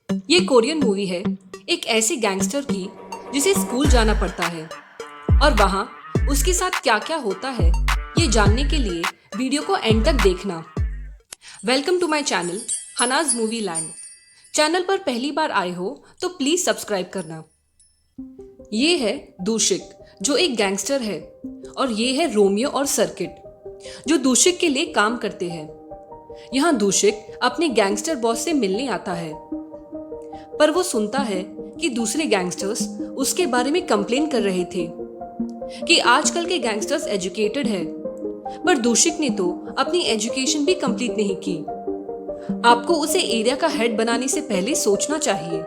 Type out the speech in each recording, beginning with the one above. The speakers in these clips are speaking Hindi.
ये कोरियन मूवी है एक ऐसे गैंगस्टर की जिसे स्कूल जाना पड़ता है और वहाँ उसके साथ क्या क्या होता है ये जानने के लिए वीडियो को एंड तक देखना। Welcome to my channel Hanaz movie land. Channel पर पहली बार आए हो तो प्लीज सब्सक्राइब करना। ये है दूशिक जो एक गैंगस्टर है और ये है रोमियो और सर्किट जो दूशिक के लिए काम करते हैं। यहाँ दूशिक अपने गैंगस्टर बॉस से मिलने आता है पर वो सुनता है कि दूसरे गैंगस्टर्स उसके बारे में कंप्लेन कर रहे थे कि आजकल के गैंगस्टर्स एजुकेटेड है, पर दूशिक ने तो अपनी एजुकेशन भी कंप्लीट नहीं की। आपको उसे एरिया का हेड बनाने से पहले सोचना चाहिए।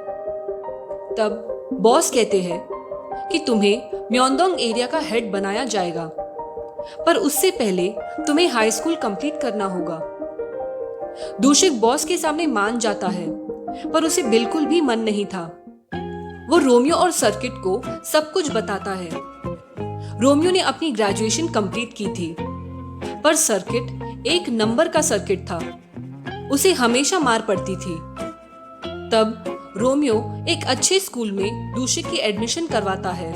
तब बॉस कहते हैं कि तुम्हें म्योंदोंग एरिया का हेड बनाया जाएगा, पर उससे पहले तुम्हें हाई स्कूल कंप्लीट करना होगा। दूशिक बॉस के सामने मान जाता है पर उसे बिल्कुल भी मन नहीं था। वो रोमियो और सर्किट को सब कुछ बताता है। रोमियो ने अपनी ग्रेजुएशन कंप्लीट की थी पर सर्किट एक नंबर का सर्किट था, उसे हमेशा मार पड़ती थी। तब रोमियो एक अच्छे स्कूल में दूशिक की एडमिशन करवाता है।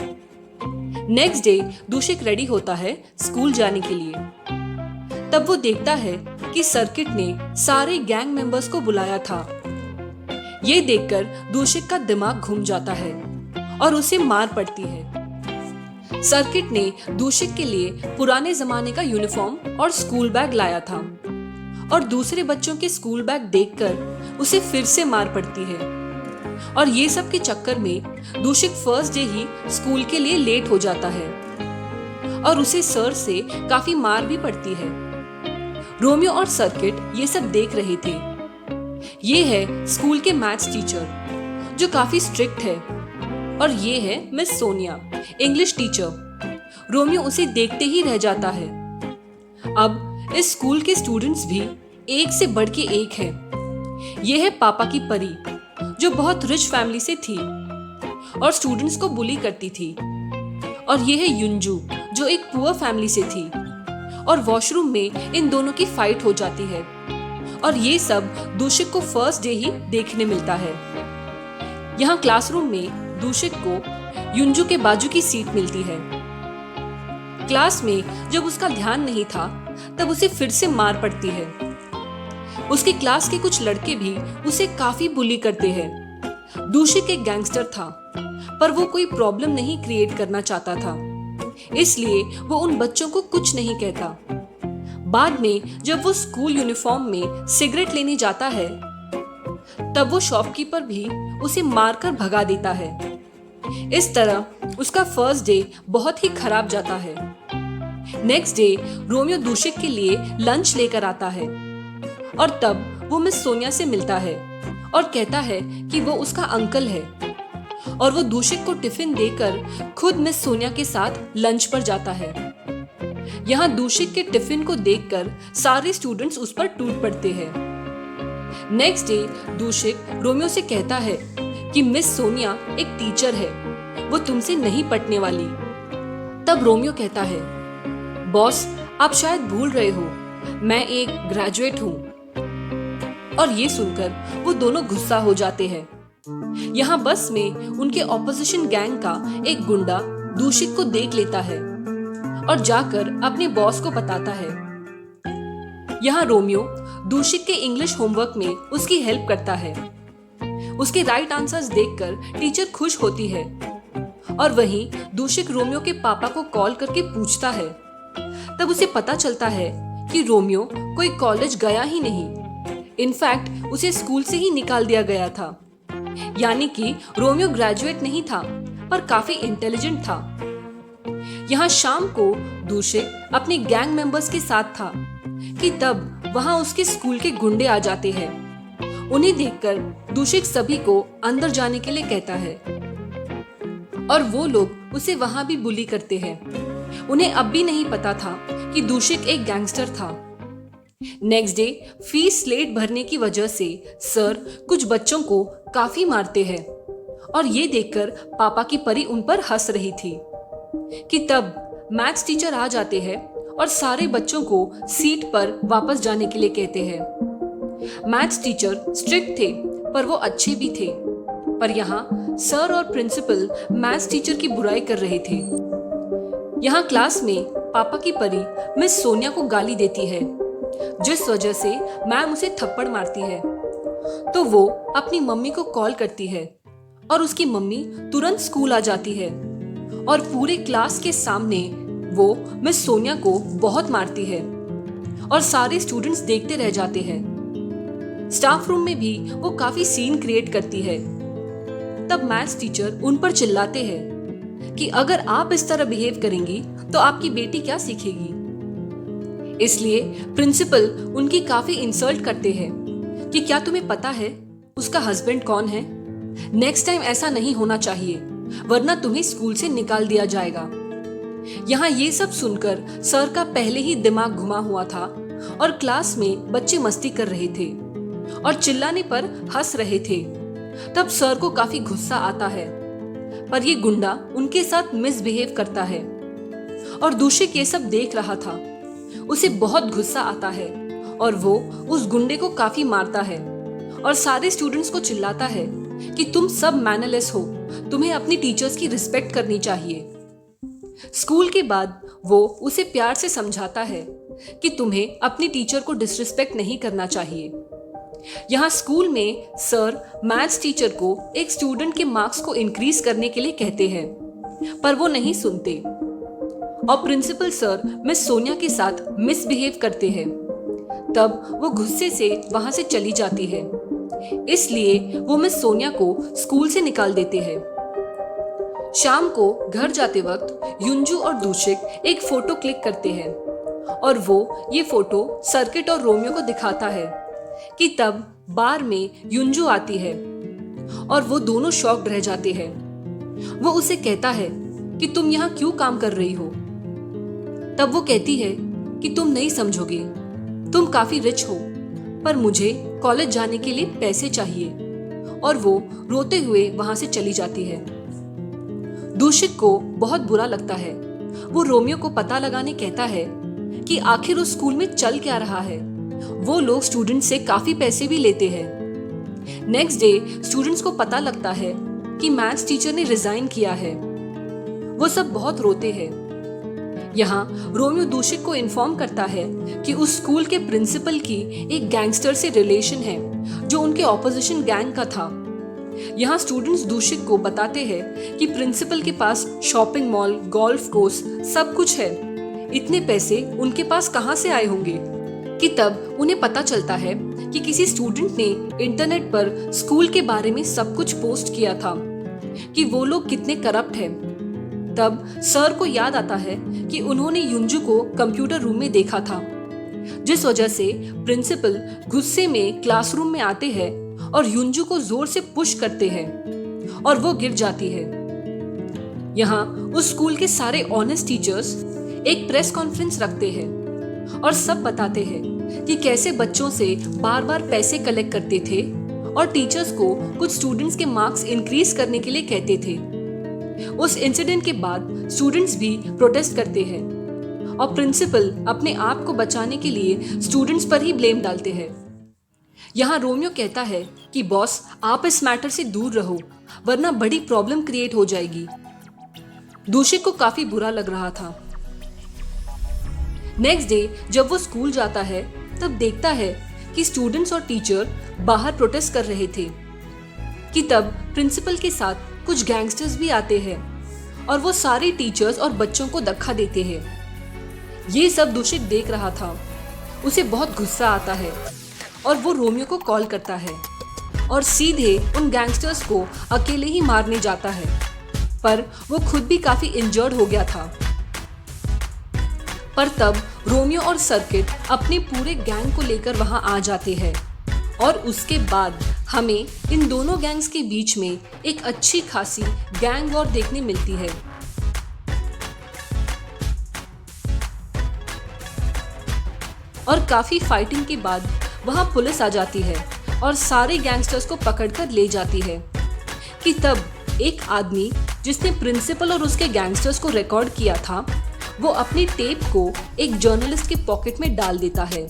नेक्स्ट डे दूशिक रेडी होता है स्कूल जाने के लिए। तब वो देखता है कि सर्किट ने सारे गैंग मेंबर्स को बुलाया था। ये देखकर दूशिक का दिमाग घूम जाता है और उसे मार पड़ती है। सर्किट ने दूशिक के लिए पुराने जमाने का यूनिफॉर्म और स्कूल बैग लाया था और दूसरे बच्चों के स्कूल बैग देखकर उसे फिर से मार पड़ती है। और ये सब के चक्कर में दूशिक फर्स्ट डे ही स्कूल के लिए लेट हो जाता है और उसे सर से काफी मार भी पड़ती है। रोमियो और सर्किट ये सब देख रहे थे। ये है स्कूल के मैथ्स टीचर जो काफी स्ट्रिक्ट है और ये है miss Sonia English teacher. Romeo उसे देखते ही रह जाता है। अब इस स्कूल के स्टूडेंट्स भी एक से बढ़ के एक है। ये है पापा की परी जो बहुत रिच फैमिली से थी और स्टूडेंट्स को बुली करती थी। और ये है युंजू जो एक पुअर फैमिली से थी और वॉशरूम में इन दोनों की फाइट हो जाती है। और ये सब दूशिक को फर्स्ट डे ही देखने मिलता है। यहाँ क्लासरूम में दूशिक को युंजू के बाजू की सीट मिलती है। क्लास में जब उसका ध्यान नहीं था तब उसे फिर से मार पड़ती है। उसके क्लास के कुछ लड़के भी उसे काफी बुली करते हैं। दूशिक एक गैंगस्टर था पर वो कोई प्रॉब्लम नहीं क्रिएट करना चाहता था, इसलिए वो उन बच्चों को कुछ नहीं कहता। बाद में जब वो स्कूल यूनिफॉर्म में सिगरेट लेने जाता है तब वो शॉपकीपर भी उसे मारकर भगा देता है। इस तरह उसका फर्स्ट डे बहुत ही खराब जाता है। नेक्स्ट डे रोमियो दूशिक के लिए लंच लेकर आता है और तब वो मिस सोनिया से मिलता है और कहता है कि वो उसका अंकल है और वो दूशिक को टिफिन देकर खुद मिस सोनिया के साथ लंच पर जाता है। यहाँ दूशिक के टिफिन को देखकर सारे स्टूडेंट्स उस पर टूट पड़ते हैं। नेक्स्ट डे दूशिक रोमियो से कहता है कि मिस सोनिया एक टीचर है, वो तुमसे नहीं पटने वाली। तब रोमियो कहता है, बॉस आप शायद भूल रहे हो, मैं एक ग्रेजुएट हूँ। और ये सुनकर वो दोनों गुस्सा हो जाते हैं। यहाँ बस में उनके ऑपोजिशन गैंग का एक गुंडा दूशिक को देख लेता है और जाकर अपने बॉस को बताता है। यहाँ रोमियो दूशिक के इंग्लिश होमवर्क में उसकी हेल्प करता है। उसके राइट आंसर्स देखकर टीचर खुश होती है और वहीं दूशिक रोमियो के पापा को कॉल करके पूछता है। तब उसे पता चलता है कि रोमियो कोई कॉलेज गया ही नहीं, इनफैक्ट उसे स्कूल से ही निकाल दिया गया था। यानी कि रोमियो ग्रेजुएट नहीं था पर काफी इंटेलिजेंट था। यहाँ शाम को दूशिक अपने गैंग मेंबर्स के साथ था कि तब वहां उसके स्कूल के गुंडे आ जाते हैं। उन्हें देखकर दूशिक सभी को अंदर जाने के लिए कहता है और वो लोग उसे वहां भी बुली करते हैं। उन्हें अब भी नहीं पता था कि दूशिक एक गैंगस्टर था। नेक्स्ट डे फीस लेट भरने की वजह से सर कुछ बच्चों को काफी मारते हैं और ये देखकर पापा की परी उन पर हंस रही थी कि तब मैथ्स टीचर आ जाते हैं और सारे बच्चों को सीट पर वापस जाने के लिए कहते हैं। मैथ्स टीचर स्ट्रिक्ट थे पर वो अच्छे भी थे। पर यहाँ सर और प्रिंसिपल मैथ्स टीचर की बुराई कर रहे थे। यहाँ क्लास में पापा की परी मिस सोनिया को गाली देती है, जिस वजह से मैम उसे थप्पड़ मारती है। तो वो अपनी मम्मी को कॉल करती है और उसकी मम्मी तुरंत स्कूल आ जाती है और पूरे क्लास के सामने वो मिस सोनिया को बहुत मारती है और सारे स्टूडेंट्स देखते रह जाते हैं। स्टाफ रूम में भी वो काफी सीन क्रिएट करती है। तब मैथ्स टीचर उन पर चिल्लाते हैं कि अगर आप इस तरह बिहेव करेंगी तो आपकी बेटी क्या सीखेगी। इसलिए प्रिंसिपल उनकी काफी इंसल्ट करते हैं कि क्या तुम्हें पता है उसका हस्बैंड कौन है? नेक्स्ट टाइम ऐसा नहीं होना चाहिए, वरना तुम्हें स्कूल से निकाल दिया जाएगा। यहाँ ये सब सुनकर सर का पहले ही दिमाग घुमा हुआ था और क्लास में बच्चे मस्ती कर रहे थे और चिल्लाने पर हंस रहे थे। तब सर को काफी गुस्सा आता है, पर ये गुंडा उनके साथ मिसबिहेव करता है और दूषिक ये सब देख रहा था। उसे बहुत गुस्सा आता है और वो उस गुंडे को काफी मारता है और सारे स्टूडेंट्स को चिल्लाता है कि तुम सब मैनरलेस हो, तुम्हें अपनी टीचर्स की रिस्पेक्ट करनी चाहिए। स्कूल के बाद वो उसे प्यार से समझाता है कि तुम्हें अपनी टीचर को डिसरिस्पेक्ट नहीं करना चाहिए। यहाँ स्कूल में सर मैथ्स टीचर को एक स्टूडेंट के मार्क्स को इंक्रीज करने के लिए कहते हैं, पर वो नहीं सुनते और प्रिंसिपल सर मिस सोनिया के साथ मिसबिहेव करते हैं। तब वो गुस्से से वहां से चली जाती है, इसलिए वो मिस सोनिया को स्कूल से निकाल देते हैं। शाम को घर जाते वक्त युंजू और दूषिक एक फोटो क्लिक करते हैं और वो ये फोटो सर्किट और रोमियो को दिखाता है कि तब बार में युंजू आती है और वो दोनों शॉक्ड रह जाते हैं। वो उसे कहता है कि तुम यहाँ क्यों काम कर रही हो? तब वो कहती है कि तुम नहीं समझोगे, तुम काफी रिच हो, पर मुझे कॉलेज जाने के लिए पैसे चाहिए, और वो रोते हुए वहां से चली जाती है। दूषिक को बहुत बुरा लगता है। वो रोमियो को पता लगाने कहता है कि आखिर उस स्कूल में चल क्या रहा है। वो लोग स्टूडेंट्स से काफी पैसे भी लेते हैं। नेक्स्ट डे स्टूडेंट्स को पता लगता है कि मैथ्स टीचर ने रिजाइन किया है। वो सब बहुत रोते हैं। यहाँ रोमियो दूषिक को इन्फॉर्म करता है कि उस स्कूल के प्रिंसिपल की एक गैंगस्टर से रिलेशन है जो उनके ऑपोजिशन गैंग का था। यहाँ स्टूडेंट्स दूषिक को बताते हैं कि प्रिंसिपल के पास शॉपिंग मॉल, गोल्फ कोर्स सब कुछ है। इतने पैसे उनके पास कहाँ से आए होंगे? कि तब उन्हें पता चलता है कि किसी स्टूडेंट ने इंटरनेट पर स्कूल के बारे में सब कुछ पोस्ट किया था कि वो लोग कितने करप्ट हैं। तब सर को याद आता है कि उन्होंने युंजू को कंप्यूटर रूम में देखा था, जिस वजह से प्रिंसिपल गुस्से में क्लासरूम में आते हैं और युंजू को जोर से पुश करते हैं और वो गिर जाती है। यहाँ उस स्कूल के सारे ऑनेस्ट टीचर्स एक प्रेस कॉन्फ्रेंस रखते हैं और सब बताते हैं कि कैसे बच्चों से बार बार पैसे कलेक्ट करते थे और टीचर्स को कुछ स्टूडेंट्स के मार्क्स इंक्रीज करने के लिए कहते थे। उस इंसिडेंट के बाद स्टूडेंट्स भी प्रोटेस्ट करते हैं और प्रिंसिपल अपने आप को बचाने के लिए स्टूडेंट्स पर ही ब्लेम डालते हैं। यहाँ रोमियो कहता है कि बॉस, आप इस मैटर से दूर रहो, वरना बड़ी प्रॉब्लम क्रिएट हो जाएगी। दूषिक को काफी बुरा लग रहा था। नेक्स्ट डे जब वो स्कूल जाता है तब देखता है कि स्टूडेंट्स और टीचर बाहर प्रोटेस्ट कर रहे थे कि तब प्रिंसिपल के साथ कुछ गैंगस्टर्स भी आते हैं और वो सारे टीचर्स और बच्चों को धक्का देते हैं। ये सब दूषिक देख रहा था। उसे बहुत गुस्सा आता है और वो रोमियो को कॉल करता है और सीधे उन गैंगस्टर्स को अकेले ही मारने जाता है, पर वो खुद भी काफी इंजर्ड हो गया था। पर तब रोमियो और सर्किट अपने पूरे गैंग को लेकर वहां आ जाते हैं और उसके बाद हमें इन दोनों गैंग्स के बीच में एक अच्छी खासी गैंग वॉर देखने मिलती है। और काफी फाइटिंग के बाद वहां पुलिस आ जाती है और सारे गैंगस्टर्स को पकड़कर ले जाती है कि तब एक आदमी जिसने प्रिंसिपल और उसके गैंगस्टर्स को रिकॉर्ड किया था, वो अपनी टेप को एक जर्नलिस्ट के पॉकेट में डाल देता है।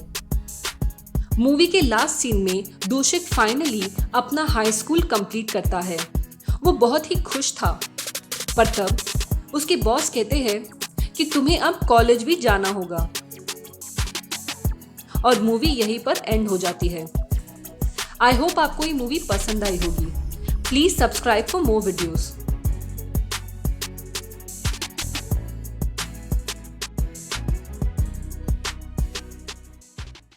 मूवी के लास्ट सीन में दोषित फाइनली अपना हाई स्कूल कंप्लीट करता है। वो बहुत ही खुश था, पर तब उसके बॉस कहते हैं कि तुम्हें अब कॉलेज भी जाना होगा, और मूवी यहीं पर एंड हो जाती है। आई होप आपको ये मूवी पसंद आई होगी। Please subscribe for more videos.